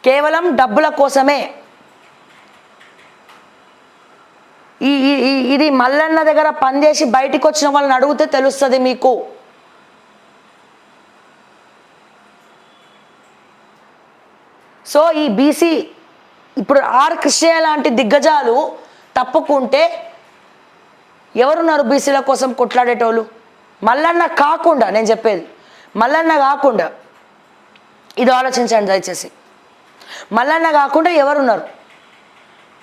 కేవలం డబ్బుల కోసమే. ఇది మల్లన్న దగ్గర పనిచేసి బయటికి వచ్చిన వాళ్ళని అడిగితే తెలుస్తుంది మీకు. సో ఈ బీసీ ఇప్పుడు ఆర్ కృష్ణయ్య లాంటి దిగ్గజాలు తప్పుకుంటే ఎవరున్నారు బీసీల కోసం కొట్లాడేటోళ్ళు? మల్లన్న కాకుండా, నేను చెప్పేది మల్లన్న కాకుండా, ఇది ఆలోచించండి దయచేసి. మల్లన్న కాకుండా ఎవరున్నారు?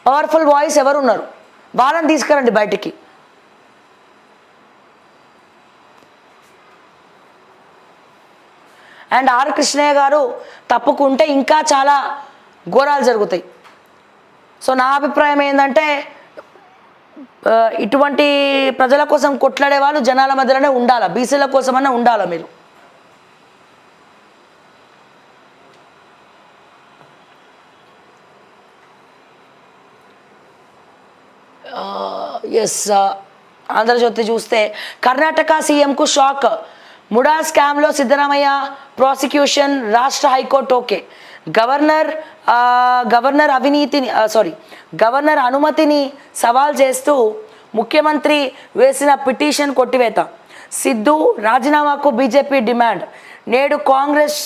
పవర్ఫుల్ వాయిస్ ఎవరున్నారు? వాళ్ళని తీసుకురండి బయటికి. అండ్ ఆర్ కృష్ణయ్య గారు తప్పుకుంటే ఇంకా చాలా ఘోరాలు జరుగుతాయి. సో నా అభిప్రాయం ఏంటంటే ఇటువంటి ప్రజల కోసం కొట్లాడే వాళ్ళు జనాల మధ్యలోనే ఉండాలి. బీసీల కోసమన్నా ఉండాలి మీరు. ఎస్, ఆంధ్రజ్యోతి చూస్తే కర్ణాటక సీఎంకు షాక్. ముడా స్కామ్లో సిద్ధరామయ్య ప్రాసిక్యూషన్, రాష్ట్ర హైకోర్టు ఓకే. గవర్నర్ అనుమతిని సవాల్ చేస్తూ ముఖ్యమంత్రి వేసిన పిటిషన్ కొట్టివేత. సిద్ధు రాజీనామాకు బీజేపీ డిమాండ్. నేడు కాంగ్రెస్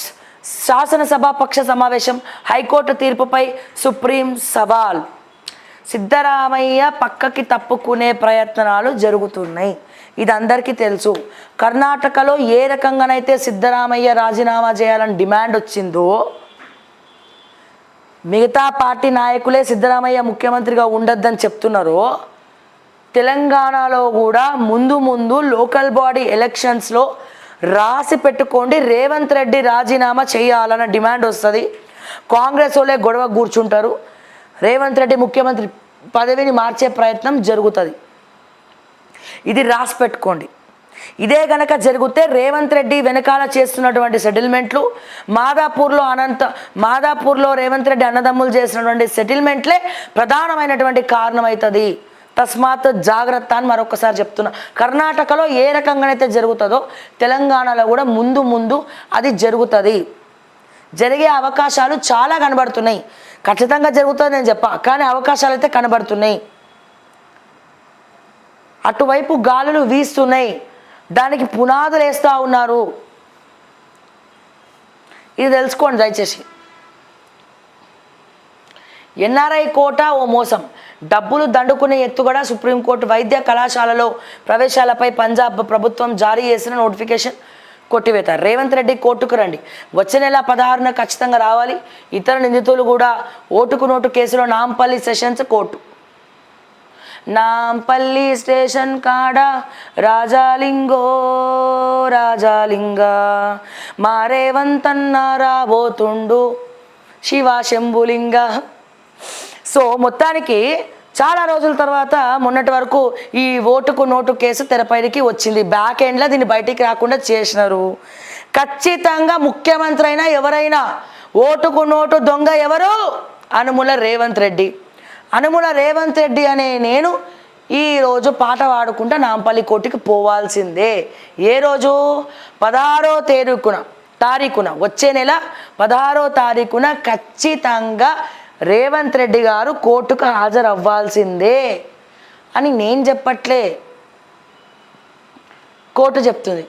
శాసనసభాపక్ష సమావేశం. హైకోర్టు తీర్పుపై సుప్రీం సవాల్. సిద్ధరామయ్య పక్కకి తప్పుకునే ప్రయత్నాలు జరుగుతున్నాయి. ఇది అందరికీ తెలుసు. కర్ణాటకలో ఏ రకంగానైతే సిద్ధరామయ్య రాజీనామా చేయాలని డిమాండ్ వచ్చిందో, మిగతా పార్టీ నాయకులే సిద్ధరామయ్య ముఖ్యమంత్రిగా ఉండొద్దని చెప్తున్నారో, తెలంగాణలో కూడా ముందు లోకల్ బాడీ ఎలక్షన్స్లో రాసి పెట్టుకోండి, రేవంత్ రెడ్డి రాజీనామా చేయాలన్న డిమాండ్ వస్తుంది. కాంగ్రెస్ వాళ్ళే గొడవ కూర్చుంటారు. రేవంత్ రెడ్డి ముఖ్యమంత్రి పదవిని మార్చే ప్రయత్నం జరుగుతుంది. ఇది రాసి పెట్టుకోండి. ఇదే గనక జరిగితే రేవంత్ రెడ్డి వెనకాల చేస్తున్నటువంటి సెటిల్మెంట్లు, మాదాపూర్లో రేవంత్ రెడ్డి అన్నదమ్ములు చేసినటువంటి సెటిల్మెంట్లే ప్రధానమైనటువంటి కారణమవుతుంది. తస్మాత్ జాగ్రత్త అని మరొకసారి చెప్తున్నా. కర్ణాటకలో ఏ రకంగానైతే జరుగుతుందో తెలంగాణలో కూడా ముందు అది జరుగుతుంది. జరిగే అవకాశాలు చాలా కనబడుతున్నాయి. ఖచ్చితంగా జరుగుతుంది నేను చెప్పా, కానీ అవకాశాలు అయితే కనబడుతున్నాయి. అటువైపు గాలులు వీస్తున్నాయి, దానికి పునాదులు వేస్తూ ఉన్నారు. ఇది తెలుసుకోండి దయచేసి. ఎన్ఆర్ఐ కోటా ఓ మోసం. డబ్బులు దండుకునే ఎత్తుగడ. సుప్రీంకోర్టు వైద్య కళాశాలలో ప్రవేశాలపై పంజాబ్ ప్రభుత్వం జారీ చేసిన నోటిఫికేషన్ కొట్టివేత. రేవంత్ రెడ్డి కోర్టుకు రండి, వచ్చే నెల 16న ఖచ్చితంగా రావాలి. ఇతర నిందితులు కూడా. ఓటుకు నోటు కేసులో Nampally sessions court. Nampally station కాడ రాజాలింగ మా రేవంత్ అన్న రాబోతుండు శివ శంభులింగ. సో మొత్తానికి చాలా రోజుల తర్వాత మొన్నటి వరకు ఈ ఓటుకు నోటు కేసు తెరపైకి వచ్చింది. బ్యాక్ ఎండ్లో దీన్ని బయటికి రాకుండా చేసినారు. ఖచ్చితంగా ముఖ్యమంత్రి అయినా ఎవరైనా ఓటుకు నోటు దొంగ ఎవరు? అనుముల రేవంత్ రెడ్డి. అనుముల రేవంత్ రెడ్డి అనే నేను ఈరోజు పాట పాడుకుంటా నాంపల్లి కోర్టుకి పోవాల్సిందే. ఏ రోజు? 16వ తారీఖున వచ్చే నెల 16వ తారీఖున ఖచ్చితంగా రేవంత్ రెడ్డి గారు కోర్టుకు హాజరవ్వాల్సిందే అని నేను చెప్పట్లే, కోర్టు చెప్తుంది.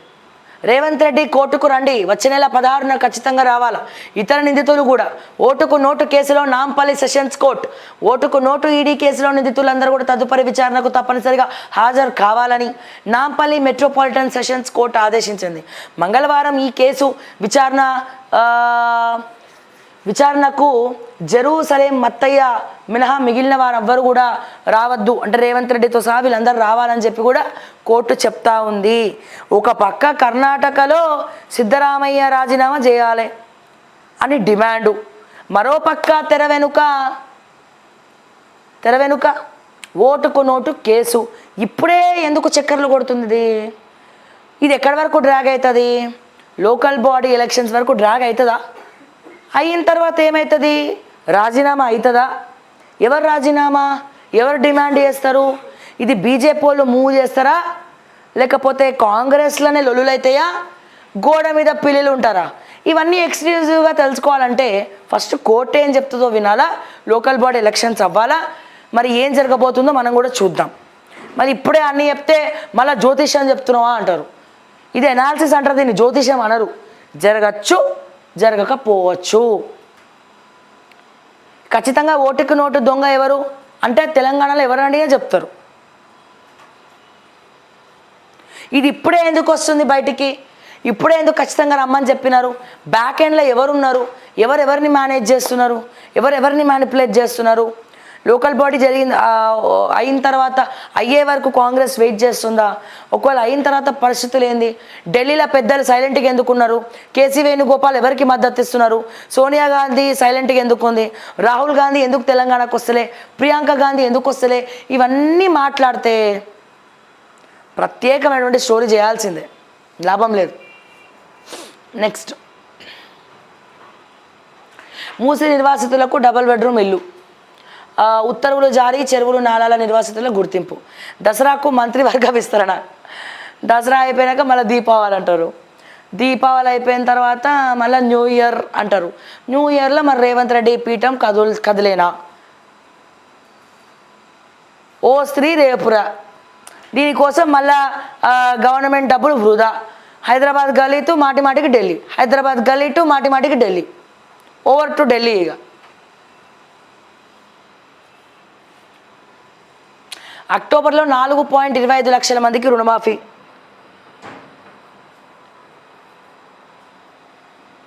రేవంత్ రెడ్డి కోర్టుకు రండి, వచ్చే నెల 16న ఖచ్చితంగా రావాలా. ఇతర నిందితులు కూడా. ఓటుకు నోటు కేసులో నాంపల్లి సెషన్స్ కోర్టు. ఓటుకు నోటు ఈడీ కేసులో నిందితులందరూ కూడా తదుపరి విచారణకు తప్పనిసరిగా హాజరు కావాలని నాంపల్లి మెట్రోపాలిటన్ సెషన్స్ కోర్టు ఆదేశించింది. మంగళవారం ఈ కేసు విచారణకు జెరూసలేం మత్తయ్య మినహా మిగిలిన వారెవ్వరు కూడా రావద్దు, అంటే రేవంత్ రెడ్డితో సహా వీళ్ళందరూ రావాలని చెప్పి కూడా కోర్టు చెప్తా ఉంది. ఒక పక్క కర్ణాటకలో సిద్ధరామయ్య రాజీనామా చేయాలి అని డిమాండు, మరోపక్క తెర వెనుక ఓటుకు నోటు కేసు. ఇప్పుడే ఎందుకు చక్కర్లు కొడుతుంది? ఇది ఎక్కడి వరకు డ్రాగ్ అవుతుంది? లోకల్ బాడీ ఎలక్షన్స్ వరకు డ్రాగ్ అవుతుందా? అయిన తర్వాత ఏమవుతుంది? రాజీనామా అవుతుందా? ఎవరు రాజీనామా? ఎవరు డిమాండ్ చేస్తారు? ఇది బీజేపీ వాళ్ళు మూవ్ చేస్తారా, లేకపోతే కాంగ్రెస్లోనే లొల్లులైతాయా, గోడ మీద పిల్లలు ఉంటారా? ఇవన్నీ ఎక్స్క్లూజివ్గా తెలుసుకోవాలంటే ఫస్ట్ కోర్టు ఏం చెప్తుందో వినాలా, లోకల్ బాడీ ఎలక్షన్స్ అవ్వాలా, మరి ఏం జరగబోతుందో మనం కూడా చూద్దాం. మరి ఇప్పుడే అన్నీ చెప్తే మళ్ళీ జ్యోతిష్యం చెప్తున్నావా అంటారు. ఇది ఎనాలిసిస్ అంటారు, దీన్ని జ్యోతిష్యం అనరు. జరగచ్చు, జరగకపోవచ్చు. ఖచ్చితంగా ఓటుకు నోటు దొంగ ఎవరు అంటే తెలంగాణలో ఎవరండి అని చెప్తారు. ఇది ఇప్పుడే ఎందుకు వస్తుంది బయటికి, ఇప్పుడే ఎందుకు ఖచ్చితంగా రమ్మని చెప్పినారు? బ్యాక్ ఎండ్లో ఎవరున్నారు, ఎవరెవరిని మేనేజ్ చేస్తున్నారు, ఎవరెవరిని మ్యానిపులేట్ చేస్తున్నారు? లోకల్ బాడీ అయిన తర్వాత అయ్యే వరకు కాంగ్రెస్ వెయిట్ చేస్తుందా? ఒకవేళ అయిన తర్వాత పరిస్థితులు ఏంది? ఢిల్లీలో పెద్దలు సైలెంట్గా ఎందుకున్నారు? కేసీ వేణుగోపాల్ ఎవరికి మద్దతు ఇస్తున్నారు? సోనియా గాంధీ సైలెంట్గా ఎందుకుంది? రాహుల్ గాంధీ ఎందుకు తెలంగాణకు వస్తలే? ప్రియాంక గాంధీ ఎందుకు వస్తలే? ఇవన్నీ మాట్లాడితే ప్రత్యేకమైనటువంటి స్టోరీ చేయాల్సిందే, లాభం లేదు. నెక్స్ట్, మూసి నిర్వాసితులకు డబుల్ బెడ్రూమ్ ఇల్లు, ఉత్తర్వులు జారీ, చెరువులు నాలాల నిర్వాసితుల గుర్తింపు, దసరాకు మంత్రివర్గ విస్తరణ. దసరా అయిపోయాక మళ్ళీ దీపావళి అంటారు, దీపావళి అయిపోయిన తర్వాత మళ్ళీ న్యూ ఇయర్ అంటారు. న్యూ ఇయర్లో మరి రేవంత్ రెడ్డి పీఠం కదిలేనా? ఓ స్త్రీ రేపురా, దీనికోసం మళ్ళా గవర్నమెంట్ డబ్బులు వృధా. హైదరాబాద్ గల్లీ టు మాటిమాటికి ఢిల్లీ, హైదరాబాద్ గల్లీ టు మాటిమాటికి ఢిల్లీ, ఓవర్ టు ఢిల్లీ. ఇక అక్టోబర్లో 4.25 లక్షల మందికి రుణమాఫీ.